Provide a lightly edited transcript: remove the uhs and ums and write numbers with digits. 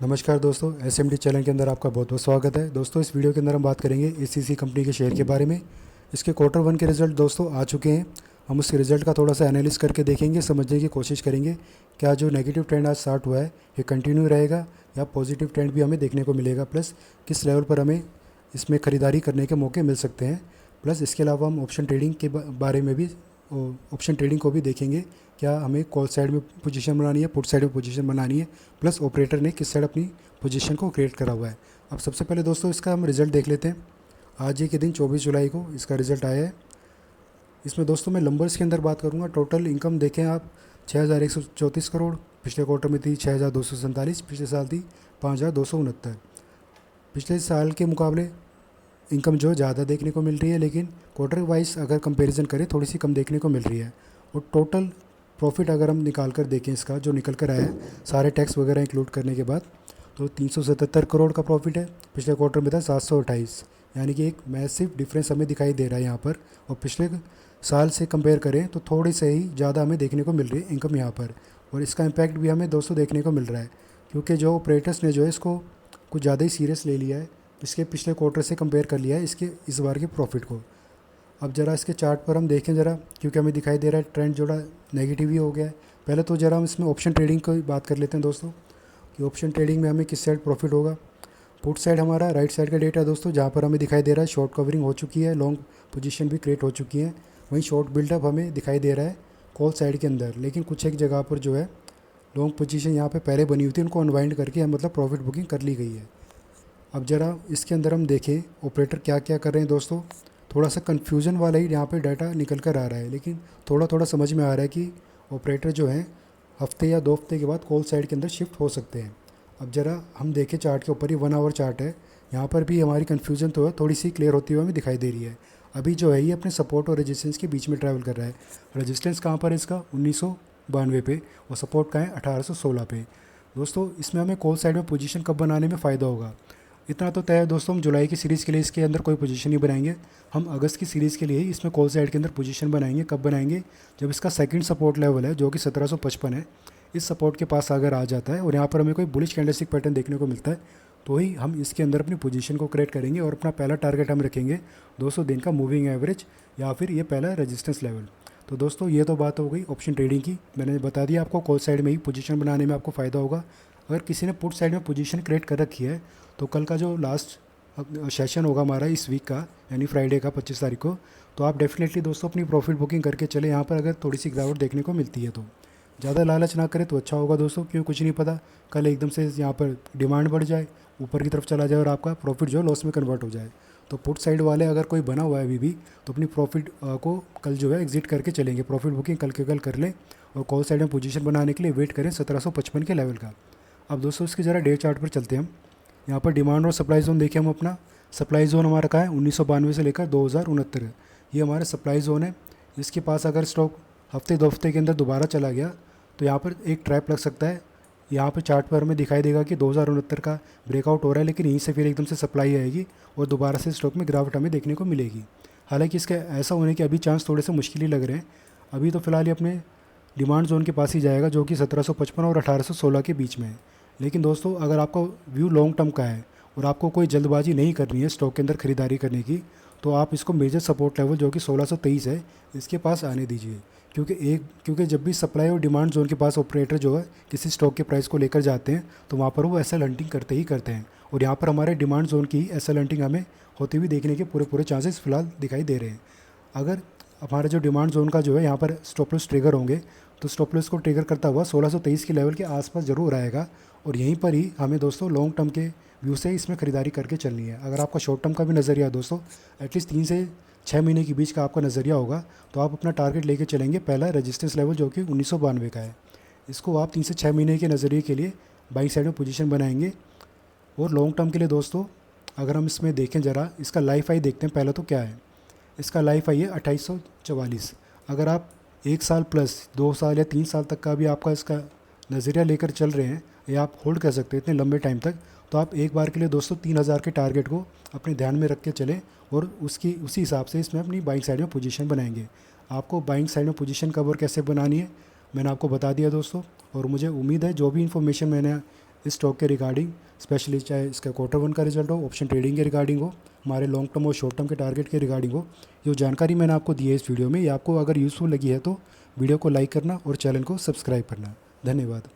नमस्कार दोस्तों, SMD channel के अंदर आपका बहुत बहुत स्वागत है। दोस्तों इस वीडियो के अंदर हम बात करेंगे एसीसी कंपनी के शेयर के बारे में। इसके क्वार्टर वन के रिज़ल्ट दोस्तों आ चुके हैं। हम उसके रिज़ल्ट का थोड़ा सा एनालिसिस करके देखेंगे, समझने की कोशिश करेंगे क्या जो नेगेटिव ट्रेंड आज स्टार्ट हुआ है ये कंटिन्यू रहेगा या पॉजिटिव ट्रेंड भी हमें देखने को मिलेगा, प्लस किस लेवल पर हमें इसमें ख़रीदारी करने के मौके मिल सकते हैं। प्लस इसके अलावा हम ऑप्शन ट्रेडिंग के बारे में भी ऑप्शन ट्रेडिंग को भी देखेंगे, क्या हमें कॉल साइड में पोजीशन बनानी है, पुट साइड में पोजीशन बनानी है, प्लस ऑपरेटर ने किस साइड अपनी पोजीशन को क्रिएट करा हुआ है। अब सबसे पहले दोस्तों इसका हम रिज़ल्ट देख लेते हैं। आज ही के दिन 24 जुलाई को इसका रिज़ल्ट आया है। इसमें दोस्तों मैं नंबर्स के अंदर बात करूँगा। टोटल इनकम देखें आप 6,134 करोड़, पिछले क्वार्टर में थी 6,247, पिछले साल थी 5,269। पिछले साल के मुकाबले इनकम जो ज़्यादा देखने को मिल रही है, लेकिन क्वार्टर वाइज अगर कंपैरिजन करें थोड़ी सी कम देखने को मिल रही है। और टोटल प्रॉफिट अगर हम निकाल कर देखें, इसका जो निकल कर आया है सारे टैक्स वगैरह इंक्लूड करने के बाद, तो 377 करोड़ का प्रॉफिट है। पिछले क्वार्टर में था 728, यानी कि एक मैसिव डिफरेंस हमें दिखाई दे रहा है यहाँ पर। और पिछले साल से कंपेयर करें तो थोड़ी से ही ज़्यादा हमें देखने को मिल रही है इनकम यहाँ पर। और इसका इम्पैक्ट भी हमें दोस्तों देखने को मिल रहा है, क्योंकि जो ऑपरेटर्स ने जो है इसको कुछ ज़्यादा ही सीरियस ले लिया है। इसके पिछले क्वार्टर से कंपेयर कर लिया है इसके इस बार के प्रॉफिट को। अब ज़रा इसके चार्ट पर हम देखें ज़रा, क्योंकि हमें दिखाई दे रहा है ट्रेंड जोड़ा नेगेटिव ही हो गया है। पहले तो ज़रा हम इसमें ऑप्शन ट्रेडिंग की बात कर लेते हैं दोस्तों, कि ऑप्शन ट्रेडिंग में हमें किस साइड प्रॉफिट होगा। पुट साइड हमारा राइट साइड का डेटा है दोस्तों, जहाँ पर हमें दिखाई दे रहा है शॉर्ट कवरिंग हो चुकी है, लॉन्ग पोजीशन भी क्रिएट हो चुकी है। वहीं शॉर्ट बिल्डअप हमें दिखाई दे रहा है कॉल साइड के अंदर, लेकिन कुछ एक जगह पर जो है लॉन्ग पोजीशन यहाँ पे पहले बनी हुई थी, उनको अनवाइंड करके मतलब प्रॉफिट बुकिंग कर ली गई है। अब ज़रा इसके अंदर हम देखें ऑपरेटर क्या क्या कर रहे हैं दोस्तों। थोड़ा सा कन्फ्यूज़न वाला ही यहाँ पे डाटा निकल कर आ रहा है, लेकिन थोड़ा थोड़ा समझ में आ रहा है कि ऑपरेटर जो है हफ्ते या 2 हफ्ते के बाद कॉल साइड के अंदर शिफ्ट हो सकते हैं। अब ज़रा हम देखें चार्ट के ऊपर, ही 1 आवर चार्ट है, यहाँ पर भी हमारी कन्फ्यूज़न तो है थोड़ी सी क्लियर होती हुई हमें दिखाई दे रही है। अभी जो है ये अपने सपोर्ट और रेजिस्टेंस के बीच में ट्रैवल कर रहा है। रेजिस्टेंस कहाँ पर है इसका 1992 पे, और सपोर्ट कहाँ है 1816 पे। दोस्तों इसमें हमें कॉल साइड में पोजीशन कब बनाने में फ़ायदा होगा, इतना तो तय है दोस्तों। हम जुलाई की सीरीज़ के लिए इसके अंदर कोई पोजीशन नहीं बनाएंगे, हम अगस्त की सीरीज़ के लिए ही इसमें कॉल साइड के अंदर पोजीशन बनाएंगे। कब बनाएंगे, जब इसका सेकंड सपोर्ट लेवल है जो कि 1755 है, इस सपोर्ट के पास अगर आ जाता है और यहाँ पर हमें कोई बुलिश कैंडलस्टिक पैटर्न देखने को मिलता है, तो ही हम इसके अंदर अपनी पोजीशन को क्रिएट करेंगे। और अपना पहला टारगेट हम रखेंगे 200 दिन का मूविंग एवरेज, या फिर ये पहला रेजिस्टेंस लेवल। तो दोस्तों ये तो बात हो गई ऑप्शन ट्रेडिंग की। मैंने बता दिया आपको कॉल साइड में ही पोजीशन बनाने में आपको फ़ायदा होगा। अगर किसी ने पुट साइड में पोजीशन क्रिएट कर रखी है, तो कल का जो लास्ट सेशन होगा हमारा इस वीक का, यानी फ्राइडे का 25 तारीख को, तो आप डेफिनेटली दोस्तों अपनी प्रॉफिट बुकिंग करके चले। यहाँ पर अगर थोड़ी सी गिरावट देखने को मिलती है तो ज़्यादा लालच ना करें तो अच्छा होगा दोस्तों, क्योंकि कुछ नहीं पता कल एकदम से यहाँ पर डिमांड बढ़ जाए, ऊपर की तरफ चला जाए और आपका प्रॉफिट जो है लॉस में कन्वर्ट हो जाए। तो पुट साइड वाले अगर कोई बना हुआ है अभी भी, तो अपनी प्रॉफिट को कल जो है एग्जिट करके चलेंगे। प्रॉफिट बुकिंग कल के कल कर लें, और कॉल साइड में पोजीशन बनाने के लिए वेट करें 1755 के लेवल का। अब दोस्तों इसके ज़रा डे चार्ट पर चलते हैं हम। यहाँ पर डिमांड और सप्लाई जोन देखिए हम अपना। सप्लाई जोन हमारा कहाँ है 1992 से लेकर 2069, ये हमारा सप्लाई जोन है। इसके पास अगर स्टॉक हफ्ते 2 हफ्ते के अंदर दोबारा चला गया तो यहाँ पर एक ट्रैप लग सकता है। यहाँ पर चार्ट पर हमें दिखाई देगा कि 2069 का ब्रेकआउट हो रहा है, लेकिन यहीं से फिर एकदम से सप्लाई आएगी और दोबारा से स्टॉक में गिरावट हमें देखने को मिलेगी। हालांकि इसका ऐसा होने के अभी चांस थोड़े से मुश्किल ही लग रहे हैं। अभी तो फिलहाल ये अपने डिमांड जोन के पास ही जाएगा, जो कि 1755 और 1816 के बीच में है। लेकिन दोस्तों अगर आपका व्यू लॉन्ग टर्म का है और आपको कोई जल्दबाजी नहीं करनी है स्टॉक के अंदर खरीदारी करने की, तो आप इसको मेजर सपोर्ट लेवल जो कि 1623 है इसके पास आने दीजिए। क्योंकि जब भी सप्लाई और डिमांड जोन के पास ऑपरेटर जो है किसी स्टॉक के प्राइस को लेकर जाते हैं, तो वहाँ पर वो एसएल हंटिंग करते ही करते हैं। और यहाँ पर हमारे डिमांड जोन की एसएल हंटिंग हमें होती हुई देखने के पूरे चांसेस फिलहाल दिखाई दे रहे हैं। अगर हमारे जो डिमांड जोन का जो है यहाँ पर स्टॉप लॉस ट्रिगर होंगे, तो स्टॉप लॉस को ट्रिगर करता हुआ 1623 के लेवल के आसपास ज़रूर आएगा। और यहीं पर ही हमें दोस्तों लॉन्ग टर्म के व्यू से इसमें ख़रीदारी करके चलनी है। अगर आपका शॉर्ट टर्म का भी नज़रिया है दोस्तों, एटलीस्ट 3 से 6 महीने के बीच का आपका नज़रिया होगा, तो आप अपना टारगेट लेके चलेंगे पहला रेजिस्टेंस लेवल जो कि 1992 का है। इसको आप 3 से 6 महीने के नज़रिए के लिए बाइंग साइड में पोजीशन बनाएंगे। और लॉन्ग टर्म के लिए दोस्तों अगर हम इसमें देखें ज़रा, इसका लाइफ आई देखते हैं पहले तो क्या है। इसका लाइफ आई है 2844। अगर आप 1 साल प्लस 2 साल या 3 साल तक का भी आपका इसका नज़रिया लेकर चल रहे हैं, या आप होल्ड कर सकते हैं इतने लंबे टाइम तक, तो आप एक बार के लिए दोस्तों 3000 के टारगेट को अपने ध्यान में रख के चलें, और उसी हिसाब से इसमें अपनी बाइंग साइड में पोजीशन बनाएंगे। आपको बाइंग साइड में पोजीशन कब और कैसे बनानी है मैंने आपको बता दिया दोस्तों। और मुझे उम्मीद है जो भी इन्फॉर्मेशन मैंने इस स्टॉक के रिगार्डिंग, स्पेशली चाहे इसका क्वार्टर 1 का रिजल्ट हो, ऑप्शन ट्रेडिंग के रिगार्डिंग हो, हमारे लॉन्ग टर्म और शॉर्ट टर्म के टारगेट के रिगार्डिंग हो, जो जानकारी मैंने आपको दी है इस वीडियो में, ये आपको अगर यूज़फुल लगी है तो वीडियो को लाइक करना और चैनल को सब्सक्राइब करना। धन्यवाद।